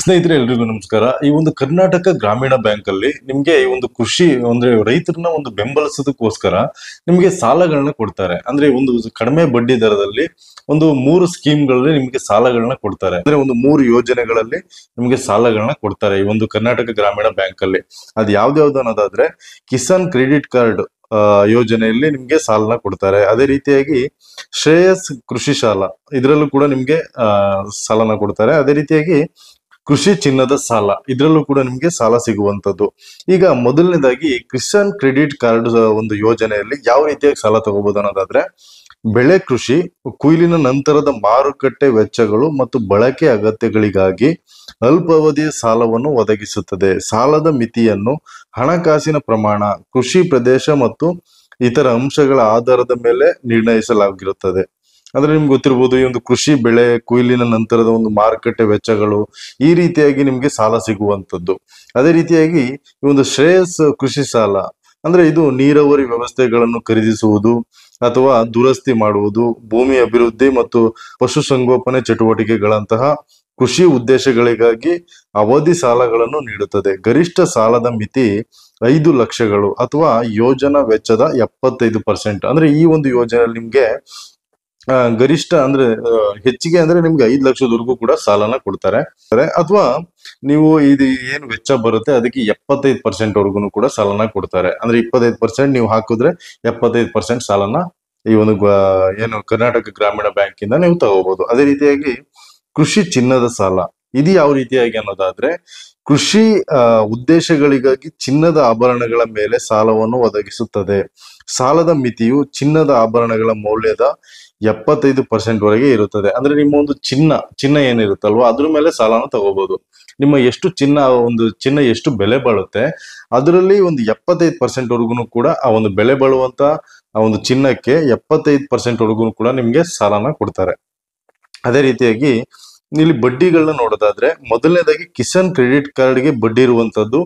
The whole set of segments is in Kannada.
ಸ್ನೇಹಿತರೆ ಎಲ್ರಿಗೂ ನಮಸ್ಕಾರ. ಈ ಒಂದು ಕರ್ನಾಟಕ ಗ್ರಾಮೀಣ ಬ್ಯಾಂಕ್ ಅಲ್ಲಿ ನಿಮ್ಗೆ ಈ ಒಂದು ಕೃಷಿ ಅಂದ್ರೆ ರೈತರನ್ನ ಒಂದು ಬೆಂಬಲಿಸೋದಕ್ಕೋಸ್ಕರ ನಿಮ್ಗೆ ಸಾಲಗಳನ್ನ ಕೊಡ್ತಾರೆ. ಅಂದ್ರೆ ಒಂದು ಕಡಿಮೆ ಬಡ್ಡಿ ದರದಲ್ಲಿ ಒಂದು 3 ಸ್ಕೀಮ್ಗಳಲ್ಲಿ ನಿಮ್ಗೆ ಸಾಲಗಳನ್ನ ಕೊಡ್ತಾರೆ. ಅಂದ್ರೆ ಒಂದು 3 ಯೋಜನೆಗಳಲ್ಲಿ ನಿಮ್ಗೆ ಸಾಲಗಳನ್ನ ಕೊಡ್ತಾರೆ ಈ ಒಂದು ಕರ್ನಾಟಕ ಗ್ರಾಮೀಣ ಬ್ಯಾಂಕ್ ಅಲ್ಲಿ. ಅದ್ ಯಾವ್ದ್ಯಾವ್ದು ಅನ್ನೋದಾದ್ರೆ ಕಿಸಾನ್ ಕ್ರೆಡಿಟ್ ಕಾರ್ಡ್ ಯೋಜನೆಯಲ್ಲಿ ನಿಮ್ಗೆ ಸಾಲನ ಕೊಡ್ತಾರೆ. ಅದೇ ರೀತಿಯಾಗಿ ಶ್ರೇಯಸ್ ಕೃಷಿ ಸಾಲ ಇದರಲ್ಲೂ ಕೂಡ ನಿಮ್ಗೆ ಸಾಲನ ಕೊಡ್ತಾರೆ. ಅದೇ ರೀತಿಯಾಗಿ ಕೃಷಿ ಚಿನ್ನದ ಸಾಲ ಇದರಲ್ಲೂ ಕೂಡ ನಿಮ್ಗೆ ಸಾಲ ಸಿಗುವಂತದ್ದು. ಈಗ ಮೊದಲನೇದಾಗಿ ಕಿಸಾನ್ ಕ್ರೆಡಿಟ್ ಕಾರ್ಡ್ ಒಂದು ಯೋಜನೆಯಲ್ಲಿ ಯಾವ ರೀತಿಯಾಗಿ ಸಾಲ ತಗೋಬಹುದು ಅನ್ನೋದಾದ್ರೆ, ಬೆಳೆ ಕೃಷಿ ಕೊಯ್ಲಿನ ನಂತರದ ಮಾರುಕಟ್ಟೆ ವೆಚ್ಚಗಳು ಮತ್ತು ಬಳಕೆ ಅಗತ್ಯಗಳಿಗಾಗಿ ಅಲ್ಪಾವಧಿಯ ಸಾಲವನ್ನು ಒದಗಿಸುತ್ತದೆ. ಸಾಲದ ಮಿತಿಯನ್ನು ಹಣಕಾಸಿನ ಪ್ರಮಾಣ, ಕೃಷಿ ಪ್ರದೇಶ ಮತ್ತು ಇತರ ಅಂಶಗಳ ಆಧಾರದ ಮೇಲೆ ನಿರ್ಣಯಿಸಲಾಗಿರುತ್ತದೆ. ಅಂದ್ರೆ ನಿಮ್ಗೆ ಗೊತ್ತಿರ್ಬೋದು, ಈ ಒಂದು ಕೃಷಿ ಬೆಳೆ ಕೊಯ್ಲಿನ ನಂತರದ ಒಂದು ಮಾರುಕಟ್ಟೆ ವೆಚ್ಚಗಳು ಈ ರೀತಿಯಾಗಿ ನಿಮ್ಗೆ ಸಾಲ ಸಿಗುವಂತದ್ದು. ಅದೇ ರೀತಿಯಾಗಿ ಈ ಒಂದು ಶ್ರೇಯಸ್ ಕೃಷಿ ಸಾಲ ಅಂದ್ರೆ ಇದು ನೀರಾವರಿ ವ್ಯವಸ್ಥೆಗಳನ್ನು ಖರೀದಿಸುವುದು ಅಥವಾ ದುರಸ್ತಿ ಮಾಡುವುದು, ಭೂಮಿ ಅಭಿವೃದ್ಧಿ ಮತ್ತು ಪಶುಸಂಗೋಪನೆ ಚಟುವಟಿಕೆಗಳಂತಹ ಕೃಷಿ ಉದ್ದೇಶಗಳಿಗಾಗಿ ಅವಧಿ ಸಾಲಗಳನ್ನು ನೀಡುತ್ತದೆ. ಗರಿಷ್ಠ ಸಾಲದ ಮಿತಿ 5 ಲಕ್ಷಗಳು ಅಥವಾ ಯೋಜನಾ ವೆಚ್ಚದ 75%. ಅಂದ್ರೆ ಈ ಒಂದು ಯೋಜನೆಯಲ್ಲಿ ನಿಮ್ಗೆ ಗರಿಷ್ಠ ಅಂದ್ರೆ ಹೆಚ್ಚಿಗೆ ಅಂದ್ರೆ ನಿಮ್ಗೆ 5 ಲಕ್ಷದವರೆಗೂ ಕೂಡ ಸಾಲನ ಕೊಡ್ತಾರೆ. ಅಥವಾ ನೀವು ಇದು ಏನು ವೆಚ್ಚ ಬರುತ್ತೆ ಅದಕ್ಕೆ 75% ವರೆಗೂ ಕೂಡ ಸಾಲನ ಕೊಡ್ತಾರೆ. ಅಂದ್ರೆ 25% ನೀವು ಹಾಕಿದ್ರೆ 75% ಸಾಲನ ಈ ಒಂದು ಏನು ಕರ್ನಾಟಕ ಗ್ರಾಮೀಣ ಬ್ಯಾಂಕ್ ಇಂದ ನೀವು ತಗೋಬಹುದು. ಅದೇ ರೀತಿಯಾಗಿ ಕೃಷಿ ಚಿನ್ನದ ಸಾಲ ಇದು ಯಾವ ರೀತಿಯಾಗಿ ಅನ್ನೋದಾದ್ರೆ, ಕೃಷಿ ಉದ್ದೇಶಗಳಿಗಾಗಿ ಚಿನ್ನದ ಆಭರಣಗಳ ಮೇಲೆ ಸಾಲವನ್ನು ಒದಗಿಸುತ್ತದೆ. ಸಾಲದ ಮಿತಿಯು ಚಿನ್ನದ ಆಭರಣಗಳ ಮೌಲ್ಯದ 75% ವರೆಗೆ ಇರುತ್ತದೆ. ಅಂದ್ರೆ ನಿಮ್ಮ ಒಂದು ಚಿನ್ನ ಏನಿರುತ್ತಲ್ವಾ ಅದ್ರ ಮೇಲೆ ಸಾಲನ ತಗೋಬಹುದು. ನಿಮ್ಮ ಎಷ್ಟು ಚಿನ್ನ ಎಷ್ಟು ಬೆಲೆ ಬಾಳುತ್ತೆ ಅದರಲ್ಲಿ ಒಂದು 75% ವರೆಗೂ ಕೂಡ ಆ ಒಂದು ಬೆಲೆ ಬಾಳುವಂತ ಆ ಒಂದು ಚಿನ್ನಕ್ಕೆ 75% ವರೆಗೂ ಕೂಡ ನಿಮ್ಗೆ ಸಾಲನ ಕೊಡ್ತಾರೆ. ಅದೇ ರೀತಿಯಾಗಿ ಇಲ್ಲಿ ಬಡ್ಡಿಗಳನ್ನ ನೋಡೋದಾದ್ರೆ, ಮೊದಲನೇದಾಗಿ ಕಿಸಾನ್ ಕ್ರೆಡಿಟ್ ಕಾರ್ಡ್ಗೆ ಬಡ್ಡಿ ಇರುವಂತದ್ದು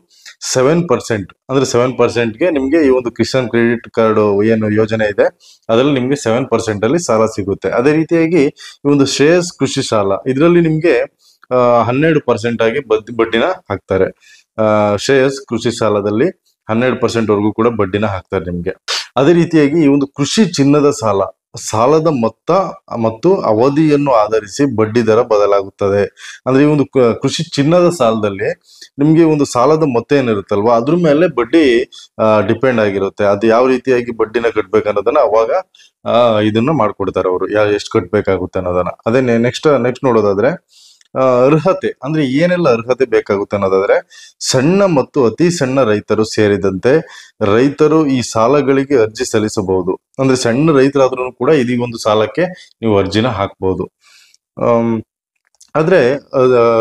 7%. ಅಂದ್ರೆ 7%ಗೆ ನಿಮ್ಗೆ ಈ ಒಂದು ಕಿಸಾನ್ ಕ್ರೆಡಿಟ್ ಕಾರ್ಡ್ ಏನು ಯೋಜನೆ ಇದೆ ಅದರಲ್ಲಿ ನಿಮ್ಗೆ 7% ಅಲ್ಲಿ ಸಾಲ ಸಿಗುತ್ತೆ. ಅದೇ ರೀತಿಯಾಗಿ ಈ ಒಂದು ಶ್ರೇಯಸ್ ಕೃಷಿ ಸಾಲ ಇದರಲ್ಲಿ ನಿಮ್ಗೆ 12% ಆಗಿ ಬಡ್ಡಿನ ಹಾಕ್ತಾರೆ. ಶ್ರೇಯಸ್ ಕೃಷಿ ಸಾಲದಲ್ಲಿ 12% ವರೆಗೂ ಕೂಡ ಬಡ್ಡಿನ ಹಾಕ್ತಾರೆ ನಿಮ್ಗೆ. ಅದೇ ರೀತಿಯಾಗಿ ಈ ಒಂದು ಕೃಷಿ ಚಿನ್ನದ ಸಾಲದ ಮೊತ್ತ ಮತ್ತು ಅವಧಿಯನ್ನು ಆಧರಿಸಿ ಬಡ್ಡಿ ದರ ಬದಲಾಗುತ್ತದೆ. ಅಂದ್ರೆ ಈ ಒಂದು ಕೃಷಿ ಚಿನ್ನದ ಸಾಲದಲ್ಲಿ ನಿಮ್ಗೆ ಒಂದು ಸಾಲದ ಮೊತ್ತ ಏನಿರುತ್ತಲ್ವಾ ಅದ್ರ ಮೇಲೆ ಬಡ್ಡಿ ಡಿಪೆಂಡ್ ಆಗಿರುತ್ತೆ. ಅದು ಯಾವ ರೀತಿಯಾಗಿ ಬಡ್ಡಿನ ಕಟ್ಬೇಕನ್ನೋದನ್ನ ಅವಾಗ ಇದನ್ನ ಮಾಡ್ಕೊಡ್ತಾರೆ ಅವರು, ಎಷ್ಟು ಕಟ್ಬೇಕಾಗುತ್ತೆ ಅನ್ನೋದನ್ನ. ಅದೇ ನೆಕ್ಸ್ಟ್ ನೋಡೋದಾದ್ರೆ, ಅರ್ಹತೆ ಅಂದ್ರೆ ಏನೆಲ್ಲ ಅರ್ಹತೆ ಬೇಕಾಗುತ್ತೆ ಅನ್ನೋದಾದ್ರೆ, ಸಣ್ಣ ಮತ್ತು ಅತಿ ಸಣ್ಣ ರೈತರು ಸೇರಿದಂತೆ ರೈತರು ಈ ಸಾಲಗಳಿಗೆ ಅರ್ಜಿ ಸಲ್ಲಿಸಬಹುದು. ಅಂದ್ರೆ ಸಣ್ಣ ರೈತರಾದ್ರೂ ಕೂಡ ಇದೀಗೊಂದು ಸಾಲಕ್ಕೆ ನೀವು ಅರ್ಜಿನ ಹಾಕ್ಬಹುದು. ಆದ್ರೆ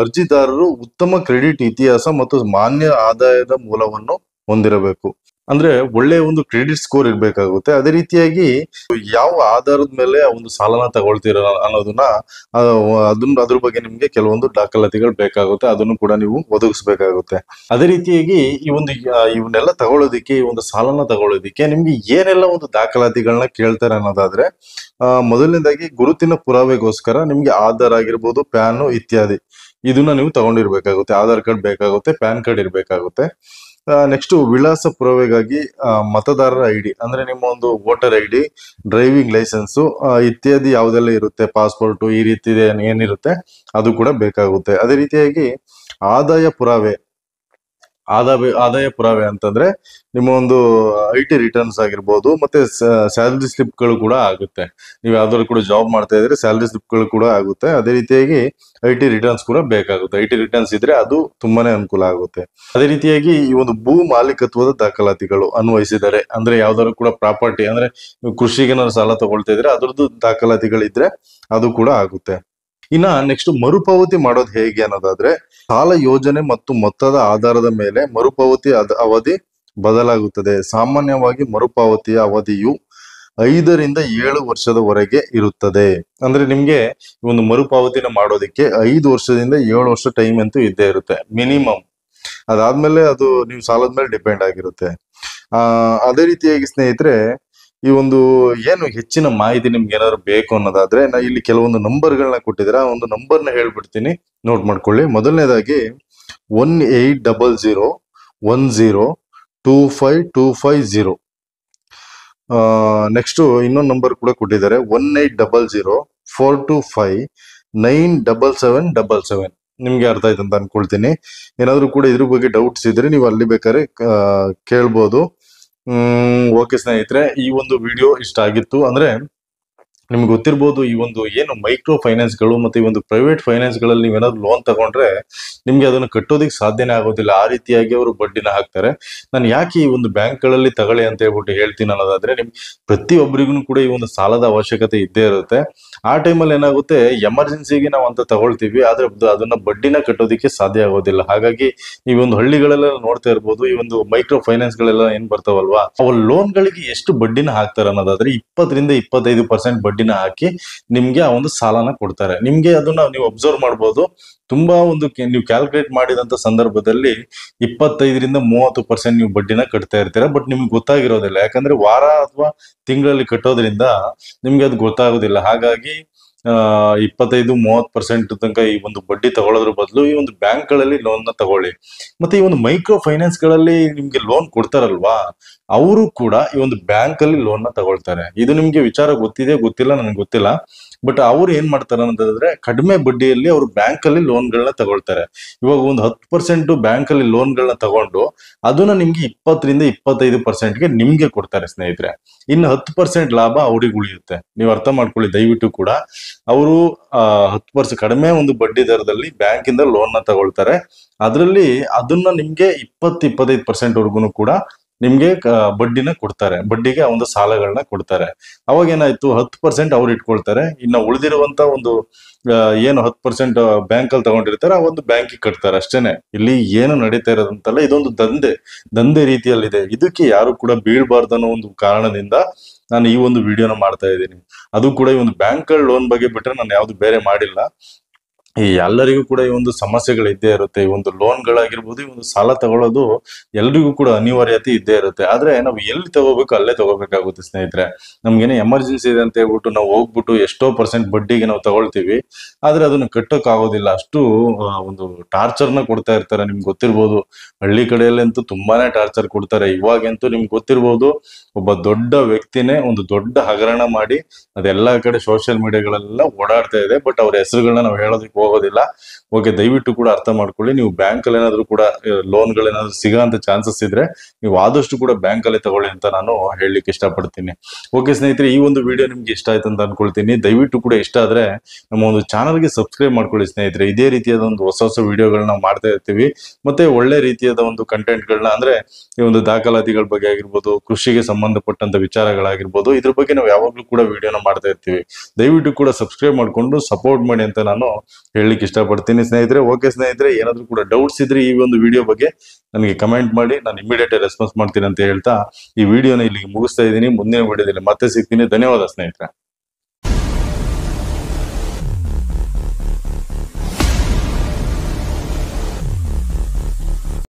ಅರ್ಜಿದಾರರು ಉತ್ತಮ ಕ್ರೆಡಿಟ್ ಇತಿಹಾಸ ಮತ್ತು ಮಾನ್ಯ ಆದಾಯದ ಮೂಲವನ್ನು ಹೊಂದಿರಬೇಕು. ಅಂದ್ರೆ ಒಳ್ಳೆ ಒಂದು ಕ್ರೆಡಿಟ್ ಸ್ಕೋರ್ ಇರ್ಬೇಕಾಗುತ್ತೆ. ಅದೇ ರೀತಿಯಾಗಿ ಯಾವ ಆಧಾರದ ಮೇಲೆ ಆ ಒಂದು ಸಾಲನ ತಗೊಳ್ತೀರ ಅನ್ನೋದನ್ನ ಅದ್ರ ಬಗ್ಗೆ ನಿಮ್ಗೆ ಕೆಲವೊಂದು ದಾಖಲಾತಿಗಳು ಬೇಕಾಗುತ್ತೆ, ಅದನ್ನು ಕೂಡ ನೀವು ಒದಗಿಸ್ಬೇಕಾಗುತ್ತೆ. ಅದೇ ರೀತಿಯಾಗಿ ಇವನ್ನೆಲ್ಲ ತಗೊಳ್ಳೋದಿಕ್ಕೆ, ಈ ಒಂದು ಸಾಲನ ತಗೊಳ್ಳೋದಿಕ್ಕೆ ನಿಮ್ಗೆ ಏನೆಲ್ಲ ಒಂದು ದಾಖಲಾತಿಗಳನ್ನ ಕೇಳ್ತಾರೆ ಅನ್ನೋದಾದ್ರೆ, ಮೊದಲನೇದಾಗಿ ಗುರುತಿನ ಪುರಾವೆಗೋಸ್ಕರ ನಿಮ್ಗೆ ಆಧಾರ್ ಆಗಿರ್ಬೋದು, ಪ್ಯಾನ್ ಇತ್ಯಾದಿ ಇದನ್ನ ನೀವು ತಗೊಂಡಿರ್ಬೇಕಾಗುತ್ತೆ. ಆಧಾರ್ ಕಾರ್ಡ್ ಬೇಕಾಗುತ್ತೆ, ಪ್ಯಾನ್ ಕಾರ್ಡ್ ಇರ್ಬೇಕಾಗುತ್ತೆ. ನೆಕ್ಸ್ಟ್ ವಿಳಾಸ ಪುರಾವೆಗಾಗಿ ಮತದಾರರ ID ಅಂದ್ರೆ ನಿಮ್ಮ ಒಂದು ವೋಟರ್ ID, ಡ್ರೈವಿಂಗ್ ಲೈಸೆನ್ಸ್ ಇತ್ಯಾದಿ ಯಾವುದೆಲ್ಲ ಇರುತ್ತೆ, ಪಾಸ್ಪೋರ್ಟ್ ಈ ರೀತಿ ಏನಿರುತ್ತೆ ಅದು ಕೂಡ ಬೇಕಾಗುತ್ತೆ. ಅದೇ ರೀತಿಯಾಗಿ ಆದಾಯ ಪುರಾವೆ ಅಂತಂದ್ರೆ ನಿಮ್ಮ ಒಂದು IT ರಿಟರ್ನ್ಸ್ ಆಗಿರ್ಬೋದು, ಮತ್ತೆ ಸ್ಯಾಲರಿ ಸ್ಲಿಪ್ಗಳು ಕೂಡ ಆಗುತ್ತೆ. ನೀವು ಯಾವ್ದಾದ್ರು ಕೂಡ ಜಾಬ್ ಮಾಡ್ತಾ ಇದ್ರೆ ಸ್ಯಾಲರಿ ಸ್ಲಿಪ್ಗಳು ಕೂಡ ಆಗುತ್ತೆ. ಅದೇ ರೀತಿಯಾಗಿ IT ರಿಟರ್ನ್ಸ್ ಕೂಡ ಬೇಕಾಗುತ್ತೆ. IT ರಿಟರ್ನ್ಸ್ ಇದ್ರೆ ಅದು ತುಂಬಾನೇ ಅನುಕೂಲ ಆಗುತ್ತೆ. ಅದೇ ರೀತಿಯಾಗಿ ಈ ಒಂದು ಭೂ ಮಾಲೀಕತ್ವದ ದಾಖಲಾತಿಗಳು ಅನ್ವಯಿಸಿದರೆ, ಅಂದ್ರೆ ಯಾವ್ದಾದ್ರು ಕೂಡ ಪ್ರಾಪರ್ಟಿ ಅಂದ್ರೆ ಕೃಷಿಗೆ ಸಾಲ ತಗೊಳ್ತಾ ಇದ್ರೆ ಅದ್ರದ್ದು ದಾಖಲಾತಿಗಳಿದ್ರೆ ಅದು ಕೂಡ ಆಗುತ್ತೆ. ಇನ್ನ ನೆಕ್ಸ್ಟ್ ಮರುಪಾವತಿ ಮಾಡೋದು ಹೇಗೆ ಅನ್ನೋದಾದ್ರೆ, ಸಾಲ ಯೋಜನೆ ಮತ್ತು ಮೊತ್ತದ ಆಧಾರದ ಮೇಲೆ ಮರುಪಾವತಿ ಅವಧಿ ಬದಲಾಗುತ್ತದೆ. ಸಾಮಾನ್ಯವಾಗಿ ಮರುಪಾವತಿಯ ಅವಧಿಯು 5 ರಿಂದ 7 ವರ್ಷದವರೆಗೆ ಇರುತ್ತದೆ. ಅಂದ್ರೆ ನಿಮ್ಗೆ ಒಂದು ಮರುಪಾವತಿನ ಮಾಡೋದಿಕ್ಕೆ 5 ವರ್ಷದಿಂದ 7 ವರ್ಷ ಟೈಮ್ ಅಂತೂ ಇದ್ದೇ ಇರುತ್ತೆ ಮಿನಿಮಮ್. ಅದಾದ್ಮೇಲೆ ಅದು ನೀವು ಸಾಲದ ಮೇಲೆ ಡಿಪೆಂಡ್ ಆಗಿರುತ್ತೆ. ಅದೇ ರೀತಿಯಾಗಿ ಸ್ನೇಹಿತರೆ, ಈ ಒಂದು ಏನು ಹೆಚ್ಚಿನ ಮಾಹಿತಿ ನಿಮ್ಗೆ ಏನಾದ್ರು ಬೇಕು ಅನ್ನೋದಾದ್ರೆ ನಾ ಇಲ್ಲಿ ಕೆಲವೊಂದು ನಂಬರ್ಗಳನ್ನ ಕೊಟ್ಟಿದ್ದೀರಾ, ಆ ಒಂದು ನಂಬರ್ನ ಹೇಳ್ಬಿಡ್ತೀನಿ, ನೋಟ್ ಮಾಡ್ಕೊಳ್ಳಿ. ಮೊದಲನೇದಾಗಿ 1800102525 ನೆಕ್ಸ್ಟ್ ಇನ್ನೊಂದು ನಂಬರ್ ಕೂಡ ಕೊಟ್ಟಿದ್ದಾರೆ 180042597777. ನಿಮ್ಗೆ ಅರ್ಥ ಆಯ್ತು ಅಂತ ಅನ್ಕೊಳ್ತೀನಿ. ಏನಾದ್ರು ಕೂಡ ಇದ್ರ ಬಗ್ಗೆ ಡೌಟ್ಸ್ ಇದ್ರೆ ನೀವು ಅಲ್ಲಿ ಬೇಕಾದ್ರೆ ಕೇಳ್ಬೋದು. ಓಕೆ ಸ್ನೇಹಿತರೆ, ಈ ಒಂದು ವಿಡಿಯೋ ಇಷ್ಟ ಆಗಿತ್ತು ಅಂದ್ರೆ ನಿಮ್ಗೆ ಗೊತ್ತಿರ್ಬೋದು, ಈ ಒಂದು ಏನು ಮೈಕ್ರೋ ಫೈನಾನ್ಸ್ಗಳು ಮತ್ತೆ ಈ ಒಂದು ಪ್ರೈವೇಟ್ ಫೈನಾನ್ಸ್ಗಳಲ್ಲಿ ನೀವೇನಾದ್ರು ಲೋನ್ ತಗೊಂಡ್ರೆ ನಿಮ್ಗೆ ಅದನ್ನು ಕಟ್ಟೋದಿಕ್ ಸಾಧ್ಯನೇ ಆಗೋದಿಲ್ಲ. ಆ ರೀತಿಯಾಗಿ ಅವರು ಬಡ್ಡಿನ ಹಾಕ್ತಾರೆ. ನಾನು ಯಾಕೆ ಈ ಒಂದು ಬ್ಯಾಂಕ್ಗಳಲ್ಲಿ ತಗೊಳ್ಳಿ ಅಂತ ಹೇಳ್ಬಿಟ್ಟು ಹೇಳ್ತೀನಿ ಅನ್ನೋದಾದ್ರೆ, ನಿಮ್ ಪ್ರತಿಯೊಬ್ಬರಿಗೂ ಕೂಡ ಈ ಒಂದು ಸಾಲದ ಅವಶ್ಯಕತೆ ಇದ್ದೇ ಇರುತ್ತೆ. ಆ ಟೈಮಲ್ಲಿ ಏನಾಗುತ್ತೆ, ಎಮರ್ಜೆನ್ಸಿಗೆ ನಾವು ಅಂತ ತಗೊಳ್ತೀವಿ, ಆದ್ರೆ ಅದನ್ನ ಬಡ್ಡಿನ ಕಟ್ಟೋದಿಕ್ಕೆ ಸಾಧ್ಯ ಆಗೋದಿಲ್ಲ. ಹಾಗಾಗಿ ಈ ಒಂದು ಹಳ್ಳಿಗಳೆಲ್ಲ ನೋಡ್ತಾ ಇರ್ಬೋದು, ಈ ಒಂದು ಮೈಕ್ರೋ ಫೈನಾನ್ಸ್ ಗಳೆಲ್ಲ ಏನ್ ಬರ್ತಾವಲ್ವಾ, ಅವು ಲೋನ್ ಗಳಿಗೆ ಎಷ್ಟು ಬಡ್ಡಿನ ಹಾಕ್ತಾರೆ ಅನ್ನೋದಾದ್ರೆ 20-25% ಬಡ್ಡಿನ ಹಾಕಿ ನಿಮ್ಗೆ ಆ ಒಂದು ಸಾಲನ ಕೊಡ್ತಾರೆ. ನಿಮ್ಗೆ ಅದನ್ನ ನೀವು ಅಬ್ಸರ್ವ್ ಮಾಡ್ಬೋದು. ತುಂಬಾ ಒಂದು ನೀವು ಕ್ಯಾಲ್ಕುಲೇಟ್ ಮಾಡಿದಂತ ಸಂದರ್ಭದಲ್ಲಿ 25-30% ನೀವು ಬಡ್ಡಿನ ಕಟ್ತಾ ಇರ್ತೀರಾ. ಬಟ್ ನಿಮ್ಗೆ ಗೊತ್ತಾಗಿರೋದಿಲ್ಲ, ಯಾಕಂದ್ರೆ ವಾರ ಅಥವಾ ತಿಂಗಳಲ್ಲಿ ಕಟ್ಟೋದ್ರಿಂದ ನಿಮ್ಗೆ ಅದು ಗೊತ್ತಾಗೋದಿಲ್ಲ. ಹಾಗಾಗಿ 25-30% ತನಕ ಈ ಒಂದು ಬಡ್ಡಿ ತಗೊಳ್ಳೋದ್ರ ಬದಲು ಈ ಒಂದು ಬ್ಯಾಂಕ್ ಗಳಲ್ಲಿ ಲೋನ್ ನ ತಗೊಳ್ಳಿ. ಮತ್ತೆ ಈ ಒಂದು ಮೈಕ್ರೋ ಫೈನಾನ್ಸ್ ಗಳಲ್ಲಿ ನಿಮ್ಗೆ ಲೋನ್ ಕೊಡ್ತಾರಲ್ವಾ, ಅವರು ಕೂಡ ಈ ಒಂದು ಬ್ಯಾಂಕ್ ಅಲ್ಲಿ ಲೋನ್ ನ ತಗೊಳ್ತಾರೆ. ಇದು ನಿಮ್ಗೆ ವಿಚಾರ ಗೊತ್ತಿದೆ ಗೊತ್ತಿಲ್ಲ ನನಗೆ ಗೊತ್ತಿಲ್ಲ. ಬಟ್ ಅವ್ರು ಏನ್ ಮಾಡ್ತಾರೆ ಅಂತಂದ್ರೆ, ಕಡಿಮೆ ಬಡ್ಡಿಯಲ್ಲಿ ಅವರು ಬ್ಯಾಂಕ್ ಅಲ್ಲಿ ಲೋನ್ಗಳನ್ನ ತಗೊಳ್ತಾರೆ. ಇವಾಗ ಒಂದು 10% ಬ್ಯಾಂಕ್ ಅಲ್ಲಿ ಲೋನ್ಗಳನ್ನ ತಗೊಂಡು ಅದನ್ನ ನಿಮ್ಗೆ 20-25%ಗೆ ನಿಮ್ಗೆ ಕೊಡ್ತಾರೆ ಸ್ನೇಹಿತರೆ. ಇನ್ನು 10% ಲಾಭ ಅವ್ರಿಗೆ ಉಳಿಯುತ್ತೆ. ನೀವು ಅರ್ಥ ಮಾಡ್ಕೊಳ್ಳಿ ದಯವಿಟ್ಟು ಕೂಡ. ಅವರು 10% ಕಡಿಮೆ ಒಂದು ಬಡ್ಡಿ ದರದಲ್ಲಿ ಬ್ಯಾಂಕ್ ಇಂದ ಲೋನ್ ನ ತಗೊಳ್ತಾರೆ. ಅದರಲ್ಲಿ ಅದನ್ನ ನಿಮ್ಗೆ 20-25% ವರ್ಗುನು ಕೂಡ ನಿಮ್ಗೆ ಬಡ್ಡಿನ ಕೊಡ್ತಾರೆ. ಬಡ್ಡಿಗೆ ಒಂದು ಸಾಲಗಳನ್ನ ಕೊಡ್ತಾರೆ. ಅವಾಗ ಏನಾಯ್ತು, 10% ಅವ್ರು ಇಟ್ಕೊಳ್ತಾರೆ. ಇನ್ನು ಉಳಿದಿರುವಂತ ಒಂದು ಏನು 10% ಬ್ಯಾಂಕ್ ಅಲ್ಲಿ ತಗೊಂಡಿರ್ತಾರೆ ಆ ಒಂದು ಬ್ಯಾಂಕಿಗೆ ಕಟ್ತಾರೆ, ಅಷ್ಟೇನೆ. ಇಲ್ಲಿ ಏನು ನಡೀತಾ ಇರೋದಂತಲ್ಲ, ಇದೊಂದು ದಂಧೆ ರೀತಿಯಲ್ಲಿದೆ. ಇದಕ್ಕೆ ಯಾರು ಕೂಡ ಬೀಳ್ಬಾರ್ದು ಅನ್ನೋ ಒಂದು ಕಾರಣದಿಂದ ನಾನು ಈ ಒಂದು ವಿಡಿಯೋನ ಮಾಡ್ತಾ ಇದ್ದೀನಿ. ಅದು ಕೂಡ ಈ ಒಂದು ಬ್ಯಾಂಕ್ ಲೋನ್ ಬಗ್ಗೆ ಬಿಟ್ರೆ ನಾನು ಯಾವ್ದು ಬೇರೆ ಮಾಡಿಲ್ಲ. ಈ ಎಲ್ಲರಿಗೂ ಕೂಡ ಈ ಒಂದು ಸಮಸ್ಯೆಗಳು ಇದ್ದೇ ಇರುತ್ತೆ. ಈ ಒಂದು ಲೋನ್ಗಳಾಗಿರ್ಬೋದು, ಈ ಒಂದು ಸಾಲ ತಗೊಳ್ಳೋದು ಎಲ್ರಿಗೂ ಕೂಡ ಅನಿವಾರ್ಯತೆ ಇದ್ದೇ ಇರುತ್ತೆ. ಆದ್ರೆ ನಾವು ಎಲ್ಲಿ ತಗೋಬೇಕು ಅಲ್ಲೇ ತಗೋಬೇಕಾಗುತ್ತೆ ಸ್ನೇಹಿತರೆ. ನಮ್ಗೇನೆ ಎಮರ್ಜೆನ್ಸಿ ಇದೆ ಅಂತ ಹೇಳ್ಬಿಟ್ಟು ನಾವು ಹೋಗ್ಬಿಟ್ಟು ಎಷ್ಟೋ % ಬಡ್ಡಿಗೆ ನಾವು ತಗೊಳ್ತೀವಿ, ಆದ್ರೆ ಅದನ್ನ ಕಟ್ಟೋಕ್ ಆಗೋದಿಲ್ಲ. ಅಷ್ಟು ಒಂದು ಟಾರ್ಚರ್ನ ಕೊಡ್ತಾ ಇರ್ತಾರೆ. ನಿಮ್ಗೆ ಗೊತ್ತಿರ್ಬೋದು, ಹಳ್ಳಿ ಕಡೆಯಲ್ಲಂತೂ ತುಂಬಾನೇ ಟಾರ್ಚರ್ ಕೊಡ್ತಾರೆ. ಇವಾಗಂತೂ ನಿಮ್ಗೆ ಗೊತ್ತಿರ್ಬೋದು, ಒಬ್ಬ ದೊಡ್ಡ ವ್ಯಕ್ತಿನೇ ಒಂದು ದೊಡ್ಡ ಹಗರಣ ಮಾಡಿ ಅದೆಲ್ಲಾ ಕಡೆ ಸೋಷಿಯಲ್ ಮೀಡಿಯಾಗಳೆಲ್ಲ ಓಡಾಡ್ತಾ ಇದೆ. ಬಟ್ ಅವ್ರ ಹೆಸರುಗಳನ್ನ ನಾವು ಹೇಳೋದಕ್ಕೆ ಹೋಗೋದಿಲ್ಲ. ಓಕೆ, ದಯವಿಟ್ಟು ಕೂಡ ಅರ್ಥ ಮಾಡ್ಕೊಳ್ಳಿ. ನೀವು ಬ್ಯಾಂಕ್ ಅಲ್ಲಿ ಏನಾದ್ರು ಕೂಡ ಲೋನ್ಗಳೇನಾದ್ರು ಸಿಗೋಂತ ಚಾನ್ಸಸ್ ಇದ್ರೆ ನೀವು ಆದಷ್ಟು ಕೂಡ ಬ್ಯಾಂಕ್ ಅಲ್ಲೇ ತಗೊಳ್ಳಿ ಅಂತ ನಾನು ಹೇಳಲಿಕ್ಕೆ ಇಷ್ಟಪಡ್ತೀನಿ. ಓಕೆ ಸ್ನೇಹಿತರೆ, ಈ ಒಂದು ವಿಡಿಯೋ ನಿಮ್ಗೆ ಇಷ್ಟ ಆಯ್ತು ಅಂತ ಅನ್ಕೊಳ್ತೀನಿ. ದಯವಿಟ್ಟು ಕೂಡ ಇಷ್ಟ ಆದ್ರೆ ನಮ್ಮ ಒಂದು ಚಾನಲ್ಗೆ ಸಬ್ಸ್ಕ್ರೈಬ್ ಮಾಡ್ಕೊಳ್ಳಿ ಸ್ನೇಹಿತರೆ. ಇದೇ ರೀತಿಯಾದ ಒಂದು ಹೊಸ ವಿಡಿಯೋಗಳನ್ನ ನಾವು ಮಾಡ್ತಾ ಇರ್ತೀವಿ. ಮತ್ತೆ ಒಳ್ಳೆ ರೀತಿಯಾದ ಒಂದು ಕಂಟೆಂಟ್ಗಳನ್ನ, ಅಂದ್ರೆ ಈ ಒಂದು ದಾಖಲಾತಿಗಳ ಬಗ್ಗೆ ಆಗಿರ್ಬೋದು, ಕೃಷಿಗೆ ಸಂಬಂಧಪಟ್ಟಂತ ವಿಚಾರಗಳಾಗಿರ್ಬೋದು, ಇದ್ರ ಬಗ್ಗೆ ನಾವು ಯಾವಾಗ್ಲೂ ಕೂಡ ವಿಡಿಯೋನ ಮಾಡ್ತಾ ಇರ್ತೀವಿ. ದಯವಿಟ್ಟು ಕೂಡ ಸಬ್ಸ್ಕ್ರೈಬ್ ಮಾಡ್ಕೊಂಡು ಸಪೋರ್ಟ್ ಮಾಡಿ ಅಂತ ನಾನು ಹೇಳಲಿಕ್ಕೆ ಇಷ್ಟಪಡ್ತೀನಿ ಸ್ನೇಹಿತರೆ. ಓಕೆ ಸ್ನೇಹಿತರೆ, ಏನಾದ್ರೂ ಕೂಡ ಡೌಟ್ಸ್ ಇದ್ರೆ ಈ ಒಂದು ವಿಡಿಯೋ ಬಗ್ಗೆ ನನಗೆ ಕಮೆಂಟ್ ಮಾಡಿ, ನಾನು ಇಮಿಡಿಯೇಟ್ ರೆಸ್ಪಾನ್ಸ್ ಮಾಡ್ತೀನಿ ಅಂತ ಹೇಳ್ತಾ ಈ ವಿಡಿಯೋನ ಇಲ್ಲಿಗೆ ಮುಗಿಸ್ತಾ ಇದ್ದೀನಿ. ಮುಂದಿನ ವಿಡಿಯೋದಲ್ಲಿ ಮತ್ತೆ ಸಿಗ್ತೀನಿ. ಧನ್ಯವಾದ ಸ್ನೇಹಿತರೆ.